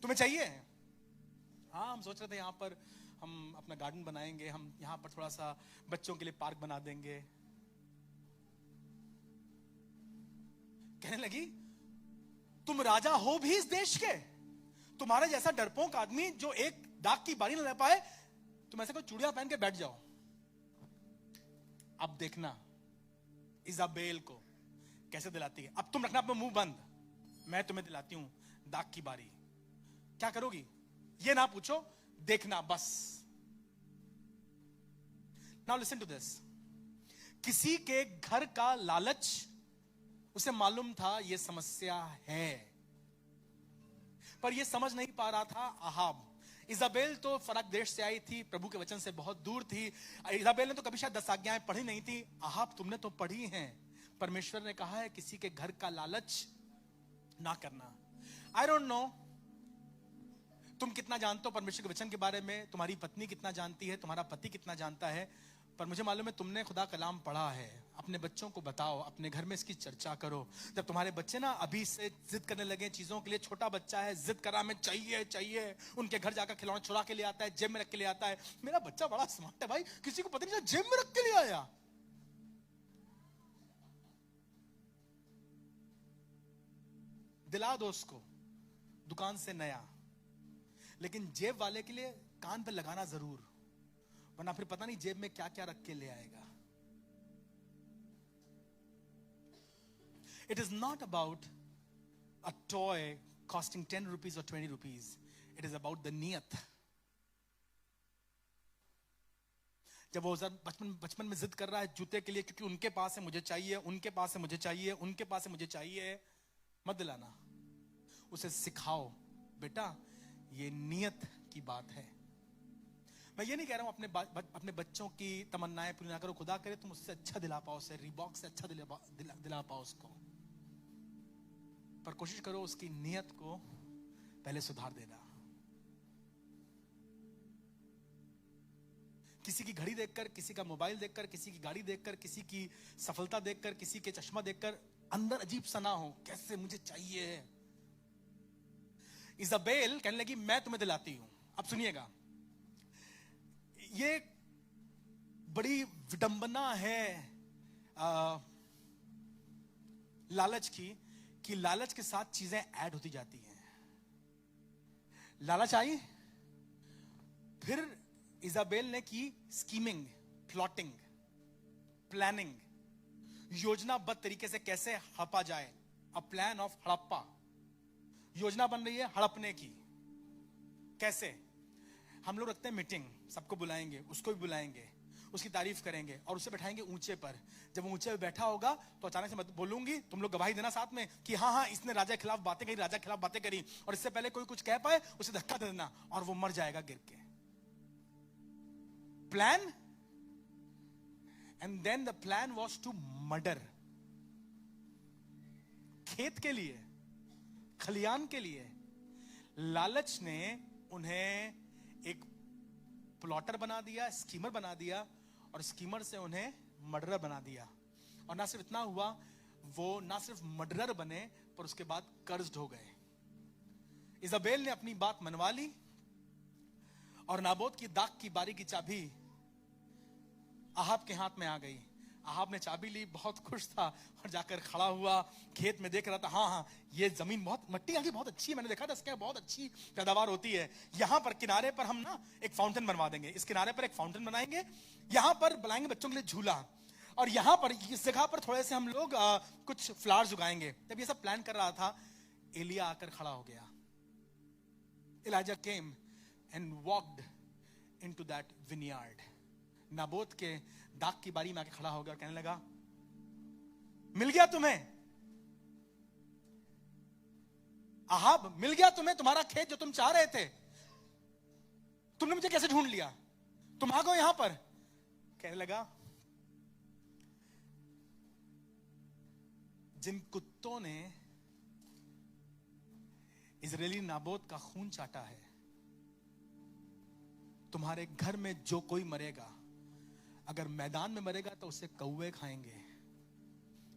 S1: तुम्हें चाहिए? हाँ, हम सोच रहे थे यहां पर हम अपना गार्डन बनाएंगे, हम यहां पर थोड़ा सा बच्चों के लिए पार्क बना देंगे। कहने लगी, तुम राजा हो भी इस देश के? तुम्हारे जैसा डरपोक आदमी जो एक दाग की बारी न ले पाए, तुम ऐसे कोई चूड़ियां पहन के बैठ जाओ। अब देखना इजाबेल को कैसे दिलाती है। अब तुम रखना अपना मुंह बंद, मैं तुम्हें दिलाती हूं दाग की बारी। क्या करोगी ये ना पूछो, देखना बस। Now listen to this. किसी के घर का लालच, उसे मालूम था यह समस्या है, पर यह समझ नहीं पा रहा था अहाब। इजाबेल तो फरक देश से आई थी, प्रभु के वचन से बहुत दूर थी। इजाबेल ने तो कभी शायद 10 आज्ञाएं पढ़ी नहीं थी। अहाब, तुमने तो पढ़ी हैं। परमेश्वर ने कहा है किसी के घर का लालच ना करना। आई डोंट नो तुम कितना जानते हो परमेश्वर के वचन के बारे में, तुम्हारी पत्नी कितना जानती है, तुम्हारा पति कितना जानता है, पर मुझे मालूम है तुमने खुदा कलाम पढ़ा है। अपने बच्चों को बताओ, अपने घर में इसकी चर्चा करो। जब तुम्हारे बच्चे ना अभी से जिद करने लगे चीजों के लिए, छोटा बच्चा है, जिद करा में चाहिए चाहिए, उनके घर जाकर खिलौना चुरा के ले आता है, जेब में रख के ले आता है। मेरा बच्चा बड़ा स्मार्ट है भाई, किसी को पता नहीं जेब में रख के ले आया। दिला दो उसको दुकान से नया, लेकिन जेब वाले के लिए कान पे लगाना जरूर, वरना फिर पता नहीं जेब में क्या क्या रख के ले आएगा। It is not about a toy costing 10 rupees or 20 rupees. It is about the niyat. जब वो बचपन में जिद कर रहा है जूते के लिए, क्योंकि उनके पास है मुझे चाहिए, उनके पास है मुझे चाहिए, उनके पास है मुझे चाहिए, मत दिलाना। उसे सिखाओ बेटा ये नियत की बात है। मैं ये नहीं कह रहा हूं अपने बच्चों की तमन्नाएं पूरी ना करो, खुदा करे तुम उससे अच्छा दिला पाओ, उसे रीबॉक से अच्छा दिला पाओ उसको, पर कोशिश करो उसकी नियत को पहले सुधार देना। किसी की घड़ी देखकर, किसी का मोबाइल देखकर, किसी की गाड़ी देखकर, किसी की सफलता देखकर, किसी के चश्मा देखकर अंदर अजीब सा ना हो, कैसे मुझे चाहिए। इजाबेल कहने लगी मैं तुम्हें दिलाती हूं। अब सुनिएगा, ये बड़ी विडंबना है लालच की, कि लालच के साथ चीजें ऐड होती जाती हैं। लालच आई, फिर इजाबेल ने की स्कीमिंग, प्लॉटिंग, प्लानिंग, योजनाबद्ध तरीके से कैसे हड़पा जाए। अ प्लान ऑफ हड़प्पा, योजना बन रही है हड़पने की। कैसे? हम लोग रखते हैं मीटिंग, सबको बुलाएंगे, उसको भी बुलाएंगे, उसकी तारीफ करेंगे और उसे बैठाएंगे ऊंचे पर। जब वो ऊंचे पे बैठा होगा तो अचानक से बोलूंगी, तुम लोग गवाही देना साथ में कि हाँ हाँ इसने राजा के खिलाफ बातें करी, राजा के खिलाफ बातें करी, और इससे पहले कोई कुछ कह पाए उसे धक्का दे देना और वो मर जाएगा गिर के। Plan, and then the plan was to murder. खेत के लिए, खलियान के लिए लालच ने उन्हें एक प्लॉटर बना दिया, स्कीमर बना दिया, और स्कीमर से उन्हें मर्डरर बना दिया। और ना सिर्फ इतना हुआ, वो ना सिर्फ मर्डरर बने पर उसके बाद कर्ज्ड हो गए। इजाबेल ने अपनी बात मनवा ली और नाबोत की दाग की बारी की चाबी अहाब के हाथ में आ गई। अहाब ने चाबी ली, बहुत खुश था और जाकर खड़ा हुआ, खेत में देख रहा था, हाँ हाँ ये जमीन बहुत, मिट्टी यहाँ की बहुत अच्छी है, मैंने देखा था इसके बहुत अच्छी पैदावार होती है। यहाँ पर किनारे पर हम ना एक फाउंटेन बनवा देंगे, इस किनारे पर एक फाउंटेन बनाएंगे, यहाँ पर बनाएंगे बच्चों के लिए झूला, और यहाँ पर इस जगह पर थोड़े से हम लोग कुछ फ्लावर्स उगाएंगे। जब ये सब प्लान कर रहा था, एलिया आकर खड़ा हो गया। Elijah came and walked into that vineyard. Naboth के दाग की बारी में आके खड़ा हो गया और कहने लगा, मिल गया तुम्हें अहाब, मिल गया तुम्हें तुम्हारा खेत जो तुम चाह रहे थे, तुमने मुझे कैसे ढूंढ लिया, तुम आ गए यहां पर। कहने लगा, जिन कुत्तों ने इजरायली नाबोत का खून चाटा है, तुम्हारे घर में जो कोई मरेगा, अगर मैदान में मरेगा तो उसे कौवे खाएंगे,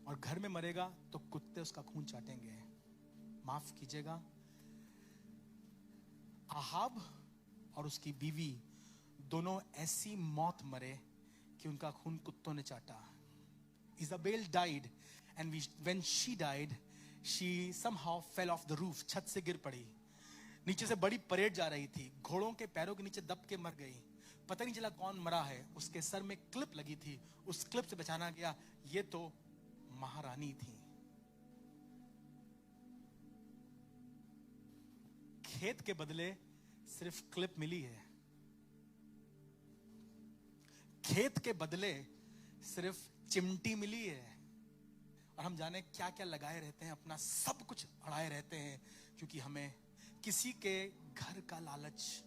S1: और घर में मरेगा तो कुत्ते उसका खून चाटेंगे। माफ कीजिएगा, आहाब और उसकी बीवी दोनों ऐसी मौत मरे कि उनका खून कुत्तों ने चाटा। Isabel died and when she died, she somehow fell off the roof. छत से गिर पड़ी। नीचे से बड़ी परेड जा रही थी, घोड़ों के पैरों के नीचे दब के मर गई। पता नहीं चला कौन मरा है। उसके सर में क्लिप लगी थी, उस क्लिप से बचाना गया। ये तो महारानी थी। खेत के बदले सिर्फ क्लिप मिली है। खेत के बदले सिर्फ चिमटी मिली है। और हम जाने क्या क्या लगाए रहते हैं, अपना सब कुछ अड़ाए रहते हैं, क्योंकि हमें किसी के घर का लालच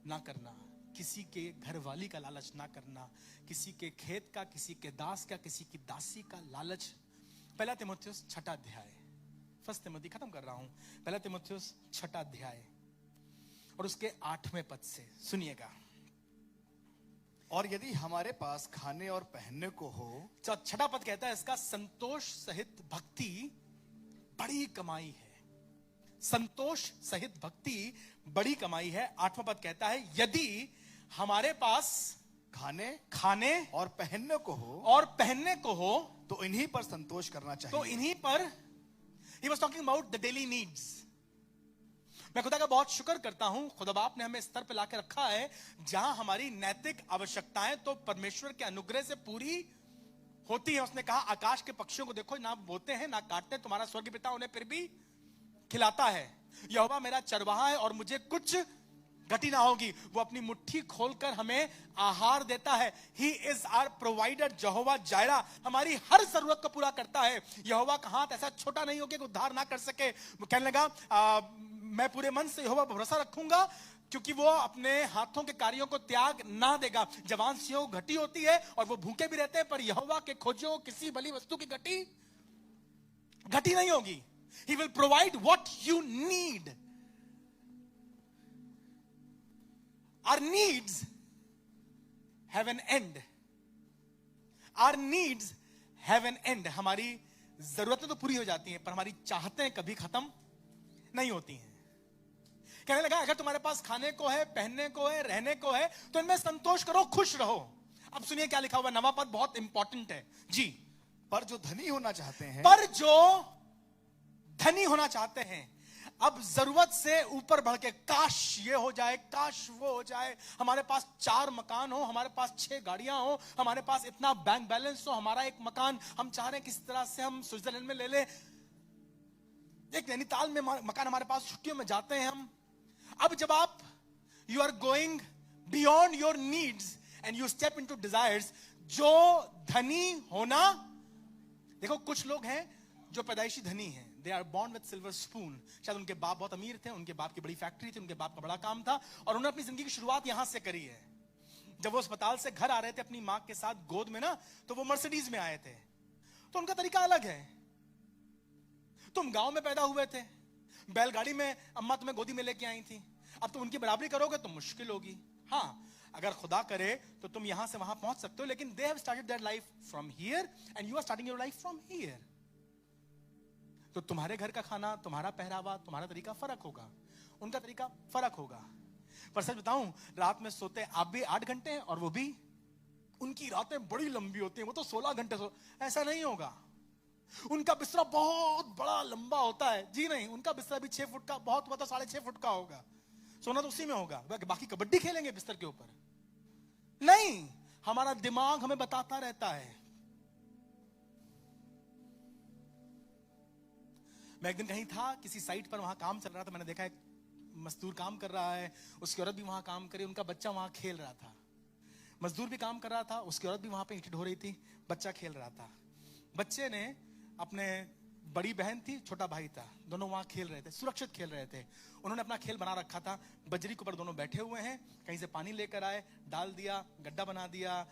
S1: ना करना, किसी के घर वाली का लालच ना करना, किसी के खेत का, किसी के दास का, किसी की दासी का लालच। पहला तीमुथियुस 6 अध्याय, फर्स्ट तीमुथी खत्म कर रहा हूं। पहला तीमुथियुस 6 अध्याय और उसके 8वें पद से सुनिएगा।
S2: और यदि हमारे पास खाने और पहनने को हो,
S1: 6 पद कहता है इसका, संतोष सहित भक्ति बड़ी कमाई है। संतोष सहित भक्ति बड़ी कमाई है। 8वां पद कहता है, यदि हमारे पास खाने
S2: और पहनने को हो तो इन्हीं पर संतोष करना चाहिए।
S1: तो इन्हीं पर, he was talking about the daily needs। मैं खुदा का बहुत शुक्र करता हूं, खुदा बाप ने हमें स्तर पे लाके रखा है जहां हमारी नैतिक आवश्यकताएं तो परमेश्वर के अनुग्रह से पूरी होती है। उसने कहा, आकाश के पक्षियों को देखो, ना बोते हैं ना काटते, तुम्हारा स्वर्गीय पिता उन्हें फिर भी खिलाता है। यहोवा मेरा चरवाहा है और मुझे कुछ घटी ना होगी। वो अपनी मुट्ठी खोलकर हमें आहार देता है। ही इज आवर प्रोवाइडर, यहोवा जायरा हमारी हर जरूरत को पूरा करता है। यहोवा का हाथ ऐसा छोटा नहीं हो कि उद्धार ना कर सके। वो कहने लगा, मैं पूरे मन से यहोवा पर भरोसा रखूंगा, क्योंकि वो अपने हाथों के कार्यों को त्याग ना देगा। जवान सिंहों को घटी होती है और वो भूखे भी रहते हैं, पर यहोवा के खोजियों किसी भली वस्तु की घटी नहीं होगी। He will provide what you need. Our needs have an end. Our needs have an end. हमारी जरूरतें तो पूरी हो जाती हैं, पर हमारी चाहतें कभी खत्म नहीं होती हैं। कहने लगा, अगर तुम्हारे पास खाने को है, पहनने को है, रहने को है, तो इनमें संतोष करो, खुश रहो। अब सुनिए क्या लिखा हुआ, 9वां पद बहुत इंपॉर्टेंट है जी।
S2: पर जो धनी होना चाहते हैं,
S1: अब जरूरत से ऊपर बढ़ के, काश ये हो जाए, काश वो हो जाए, हमारे पास 4 मकान हो, हमारे पास 6 गाड़ियां हो, हमारे पास इतना बैंक बैलेंस हो, हमारा एक मकान हम चाह रहे हैं किस तरह से हम स्विट्जरलैंड में ले ले, एक नैनीताल में मकान हमारे पास, छुट्टियों में जाते हैं हम। अब जब आप you are going beyond your needs and you step into desires, जो धनी होना, देखो कुछ लोग हैं जो पैदाइशी धनी हैं, they are born with silver spoon. शायद उनके बाप बहुत अमीर थे, उनके बाप की बड़ी फैक्ट्री थी, उनके बाप का बड़ा काम था, और उन्होंने अपनी जिंदगी की शुरुआत यहां से करी है। जब वो अस्पताल से घर आ रहे थे अपनी मां के साथ गोद में ना, तो वो मर्सिडीज में आए थे, तो उनका तरीका अलग है। तुम गांव में पैदा हुए थे, बैलगाड़ी में अम्मा तुम्हें गोदी में लेके आई थी, अब तुम उनकी बराबरी करोगे तो मुश्किल होगी। हाँ, अगर खुदा करे तो तुम यहां से वहां पहुंच सकते हो, लेकिन they have started their life from here and you are starting your life from here. तो तुम्हारे घर का खाना, तुम्हारा पहरावा, तुम्हारा तरीका फर्क होगा, उनका तरीका फर्क होगा। पर सच बताऊं, रात में सोते आप भी 8 घंटे हैं, और वो भी, उनकी रातें बड़ी लंबी होती हैं, वो तो 16 घंटे ऐसा नहीं होगा। उनका बिस्तरा बहुत बड़ा लंबा होता है, जी नहीं, उनका बिस्तरा भी 6 फुट का, बहुत हुआ तो 6.5 फुट का होगा। सोना तो उसी में होगा, बाकी कबड्डी खेलेंगे बिस्तर के ऊपर नहीं। हमारा दिमाग हमें बताता रहता है। मैं एक दिन कहीं था, किसी साइट पर, वहां काम चल रहा था, मैंने देखा एक मजदूर काम कर रहा है, उसकी औरत भी वहां काम कर रही, उनका बच्चा वहां खेल रहा था। मजदूर भी काम कर रहा था, उसकी औरत भी वहां पे ईंटें ढो रही थी, बच्चा खेल रहा था। बच्चे ने अपने, बड़ी बहन थी, छोटा भाई था, दोनों वहां खेल रहे थे, सुरक्षित खेल रहे थे। उन्होंने अपना खेल बना रखा था, बजरी के ऊपर दोनों बैठे हुए हैं, कहीं से पानी लेकर आए, डाल दिया, गड्ढा बना दिया,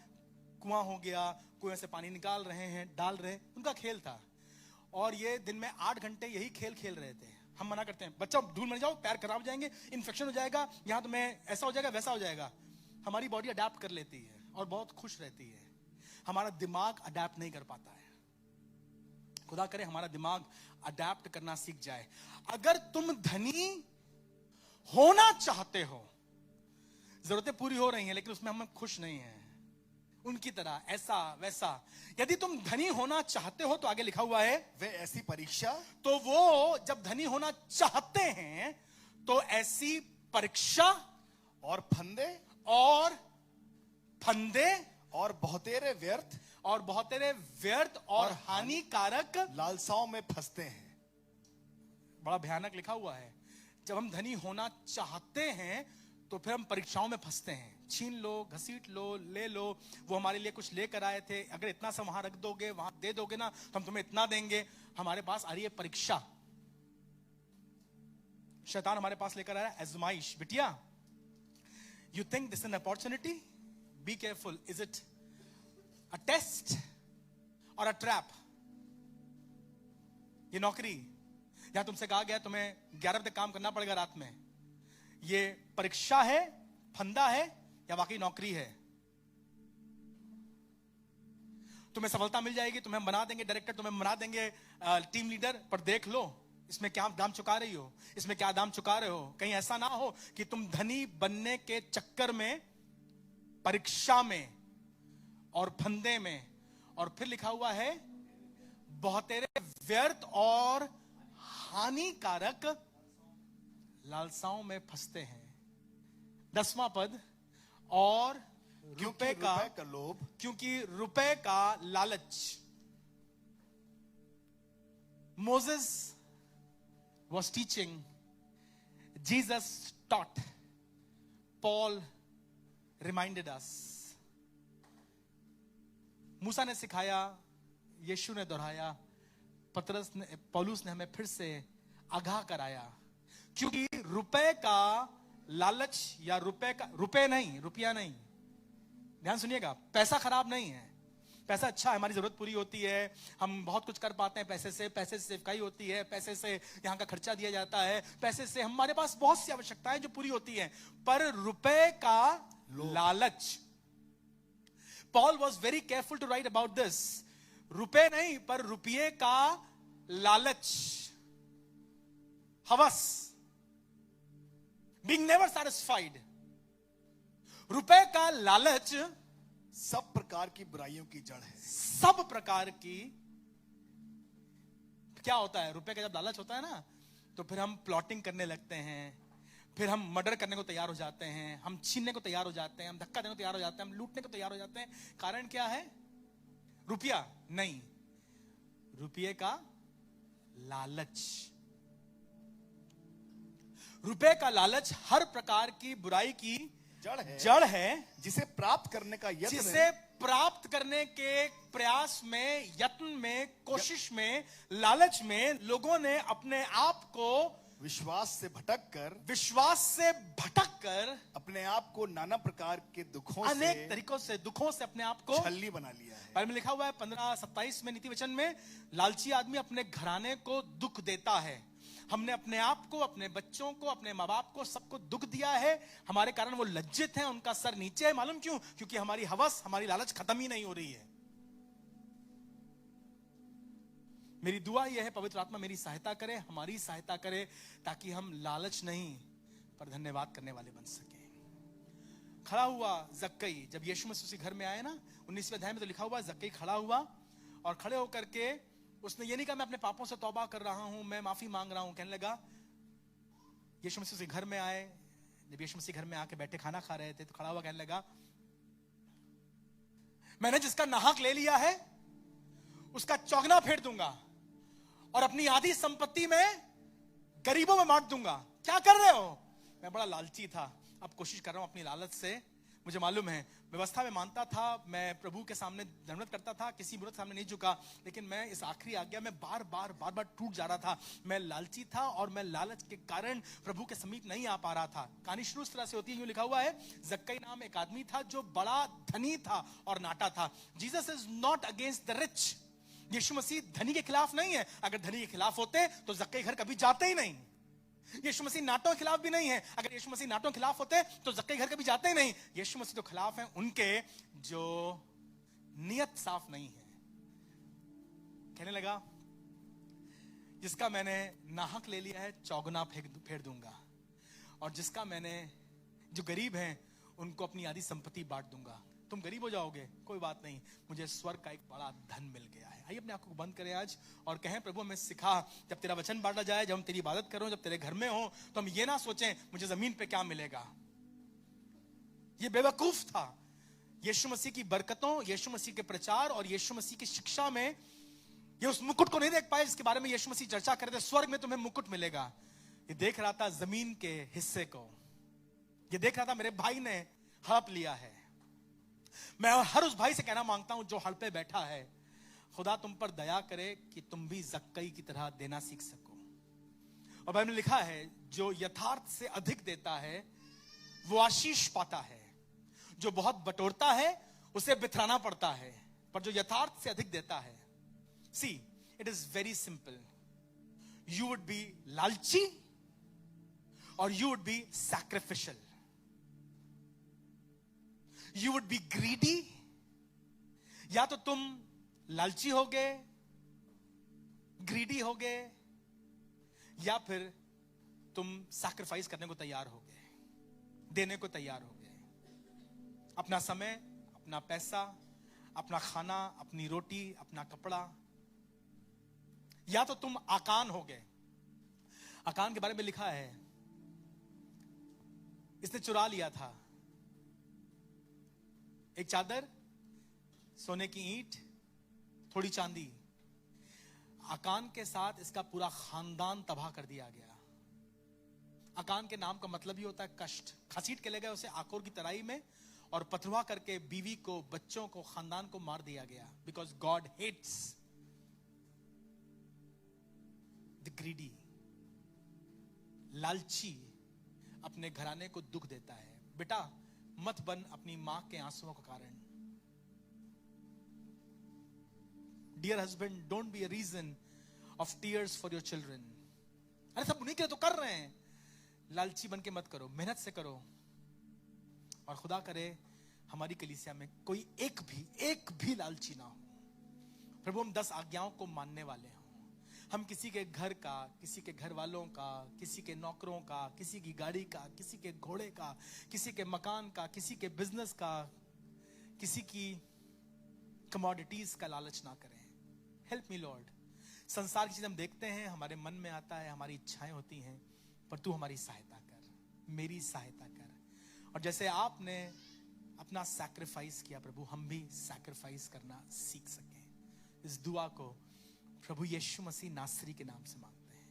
S1: कुआं हो गया, कुएं से पानी निकाल रहे हैं, डाल रहे, उनका खेल था। और ये दिन में 8 घंटे यही खेल खेल रहे थे। हम मना करते हैं, बच्चा धूल में जाओ, पैर खराब हो जाएंगे, इन्फेक्शन हो जाएगा, यहां तुम्हें ऐसा हो जाएगा, वैसा हो जाएगा। हमारी बॉडी अडेप्ट कर लेती है और बहुत खुश रहती है, हमारा दिमाग अडेप्ट नहीं कर पाता है। खुदा करे हमारा दिमाग अडेप्ट करना सीख जाए। अगर तुम धनी होना चाहते हो, जरूरतें पूरी हो रही हैं लेकिन उसमें हम खुश नहीं हैं उनकी तरह, ऐसा वैसा, यदि तुम धनी होना चाहते हो तो आगे लिखा हुआ है
S2: वे ऐसी परीक्षा,
S1: तो वो जब धनी होना चाहते हैं तो ऐसी परीक्षा
S2: और फंदे
S1: और
S2: बहुतेरे व्यर्थ
S1: और बहुतेरे व्यर्थ और हानिकारक
S2: लालसाओं में फंसते हैं।
S1: बड़ा भयानक लिखा हुआ है। जब हम धनी होना चाहते हैं तो फिर हम परीक्षाओं में फंसते हैं। छीन लो, घसीट लो, ले लो। वो हमारे लिए कुछ लेकर आए थे, अगर इतना सा वहां रख दोगे, वहां दे दोगे ना तो हम तुम्हें इतना देंगे। हमारे पास आ रही है परीक्षा, शैतान हमारे पास लेकर आया आजमाइश। बिटिया, you think this is an opportunity, be careful. Is it a test और अ ट्रैप? ये नौकरी या तुमसे कहा गया तुम्हें 11 बजे काम करना पड़ेगा रात में, ये परीक्षा है, फंदा है या वाकई नौकरी है? तुम्हें सफलता मिल जाएगी, तुम्हें हम बना देंगे डायरेक्टर, तुम्हें बना देंगे टीम लीडर, पर देख लो इसमें क्या दाम चुका रही हो, इसमें क्या दाम चुका रहे हो। कहीं ऐसा ना हो कि तुम धनी बनने के चक्कर में, परीक्षा में और फंदे में, और फिर लिखा हुआ है बहुतेरे व्यर्थ और हानिकारक लालसाओं में फंसते हैं। 10वां पद, और रुपए का
S2: लोभ,
S1: क्योंकि रुपए का लालच। Moses was teaching, Jesus taught, Paul reminded us. मूसा ने सिखाया, यीशु ने दोहराया, पौलुस ने हमें फिर से आगाह कराया। क्योंकि रुपए का लालच, या रुपया नहीं, ध्यान सुनिएगा, पैसा खराब नहीं है, पैसा अच्छा है, हमारी जरूरत पूरी होती है, हम बहुत कुछ कर पाते हैं पैसे से सेवकाई होती है, पैसे से यहाँ का खर्चा दिया जाता है, पैसे से हमारे पास बहुत सी आवश्यकताएं जो पूरी होती हैं। पर रुपए का लालच, Paul was very careful to write about this. रुपए नहीं, पर रुपये का लालच, हवस, बीइंग नेवर सैटिस्फाइड। रुपए का लालच
S2: सब प्रकार की बुराइयों की जड़ है।
S1: सब प्रकार की, क्या होता है रुपए का जब लालच होता है ना, तो फिर हम प्लॉटिंग करने लगते हैं, फिर हम मर्डर करने को तैयार हो जाते हैं, हम छीनने को तैयार हो जाते हैं, हम धक्का देने को तैयार हो जाते हैं, हम लूटने को तैयार हो जाते हैं। कारण क्या है? रुपया नहीं, रुपये का लालच। रुपए का लालच हर प्रकार की बुराई की जड़ है, जिसे प्राप्त करने के प्रयास में, यत्न में, कोशिश में, लालच में लोगों ने अपने आप को विश्वास से भटक कर अपने आप को नाना प्रकार के दुखों, अनेक तरीकों से दुखों से अपने आप को छल्ली बना लिया है। बाइबल में लिखा हुआ है 15:27 में नीति वचन में, लालची आदमी अपने घराने को दुख देता है। हमने अपने आप को, अपने बच्चों को, अपने माँ बाप को, सबको दुख दिया है। हमारे कारण वो लज्जित हैं, उनका सर नीचे है। मालूम क्यों? क्योंकि हमारी हवस, हमारी लालच खत्म ही नहीं हो रही है। मेरी दुआ यह है, पवित्र आत्मा मेरी सहायता करे, हमारी सहायता करे, ताकि हम लालच नहीं पर धन्यवाद करने वाले बन सके। खड़ा हुआ जक्कई, जब यीशु मसीह उसी घर में आए ना, 19वें अध्याय में तो लिखा हुआ जक्कई खड़ा हुआ, और खड़े होकर के उसने ये नहीं कहा मैं अपने पापों से तौबा कर रहा हूं, मैं माफी मांग रहा हूं। कहने लगा, यीशु मसीह उसी घर में आए, जब यीशु मसीह घर में आके बैठे खाना खा रहे थे, तो खड़ा हुआ कहने लगा, मैंने जिसका नाहक ले लिया है उसका चौगना फेर दूंगा और अपनी आधी संपत्ति में गरीबों में बांट दूंगा। क्या कर रहे हो? मैं बड़ा लालची था, अब कोशिश कर रहा हूं अपनी लालच से। मुझे मालूम है, व्यवस्था में मानता था, मैं प्रभु के सामने दंडवत करता था, किसी मूर्त सामने नहीं झुका, लेकिन मैं इस आखिरी आज्ञा में बार बार टूट जा रहा था। मैं लालची था और मैं लालच के कारण प्रभु के समीप नहीं आ पा रहा था। कहानी शुरू इस तरह से होती है, यूं लिखा हुआ है, जक्कई नाम एक आदमी था जो बड़ा धनी था और नाटा था। Jesus is not against the rich. यीशु मसीह धनी के खिलाफ नहीं है। अगर धनी के खिलाफ होते तो जक्कई घर कभी जाते ही नहीं। यीशु मसीह नाटों के खिलाफ भी नहीं है। अगर यीशु मसीह नाटों के खिलाफ होते तो जक्कई घर कभी जाते ही नहीं। यीशु मसीह तो खिलाफ हैं उनके जो नियत साफ नहीं है। कहने लगा, जिसका मैंने नाहक ले लिया है चौगुना फेर दूंगा, और जिसका मैंने, जो गरीब हैं उनको अपनी आधी संपत्ति बांट दूंगा। तुम गरीब हो जाओगे, कोई बात नहीं, मुझे स्वर्ग का एक बड़ा धन मिल गया है। आइए अपने आंखों को बंद करें आज और कहें, प्रभु हमें सिखा, जब तेरा वचन बांटा जाए, जब हम तेरी इबादत करो, जब तेरे घर में हो, तो हम ये ना सोचें मुझे जमीन पे क्या मिलेगा। ये बेवकूफ था। यीशु मसीह की बरकतों, यीशु मसीह के प्रचार और यीशु मसीह की शिक्षा में ये उस मुकुट को नहीं देख पाए जिसके बारे में यीशु मसीह चर्चा कर रहे थे, स्वर्ग में तुम्हें मुकुट मिलेगा। ये देख रहा था जमीन के हिस्से को, ये देख रहा था मेरे भाई ने हड़प लिया है। मैं हर उस भाई से कहना मांगता हूं जो हड़ पे बैठा है, खुदा तुम पर दया करे कि तुम भी जक्कई की तरह देना सीख सको। और बाइबल में लिखा है, जो यथार्थ से अधिक देता है वो आशीष पाता है, जो बहुत बटोरता है उसे बिथराना पड़ता है, पर जो यथार्थ से अधिक देता है। See, it is very simple. You would be लालची और you would be sacrificial. You would be greedy, या तो तुम लालची होगे, ग्रीडी होगे, या फिर तुम सैक्रिफाइस करने को तैयार होगे, देने को तैयार होगे। अपना समय, अपना पैसा, अपना खाना, अपनी रोटी, अपना कपड़ा। या तो तुम आकान होगे। आकान के बारे में लिखा है, इसने चुरा लिया था एक चादर, सोने की ईंट, थोड़ी चांदी। आकान के साथ इसका पूरा खानदान तबाह कर दिया गया। आकान के नाम का मतलब ही होता है कष्ट। घसीट के ले गए उसे आकोर की तराई में और पथरवा करके बीवी को, बच्चों को, खानदान को मार दिया गया। Because God hates the greedy. लालची अपने घराने को दुख देता है। बेटा मत बन अपनी मां के आंसुओं का कारण। Dear husband, don't be a reason of tears for your children. अरे सब उन्हीं के लिए तो कर रहे हैं। लालची बन के मत करो, मेहनत से करो। और खुदा करे हमारी कलीसिया में कोई एक भी लालची ना हो। प्रभु हम 10 आज्ञाओं को मानने वाले हों। हम किसी के घर का, किसी के घर वालों का, किसी के नौकरों का, किसी की गाड़ी का, किसी के घोड़े का, किसी के मकान का, किसी के बिजनेस का, किसी की कमोडिटीज का लालच ना करें। Help me Lord. संसार की चीज हम देखते हैं, हमारे मन में आता है, हमारी इच्छाएं होती हैं, पर तू हमारी सहायता कर, मेरी सहायता कर। और जैसे आपने अपना सैक्रिफाइस किया प्रभु, हम भी सैक्रिफाइस करना सीख सकें। इस दुआ को प्रभु यीशु मसीह नासरी के नाम से मांगते हैं।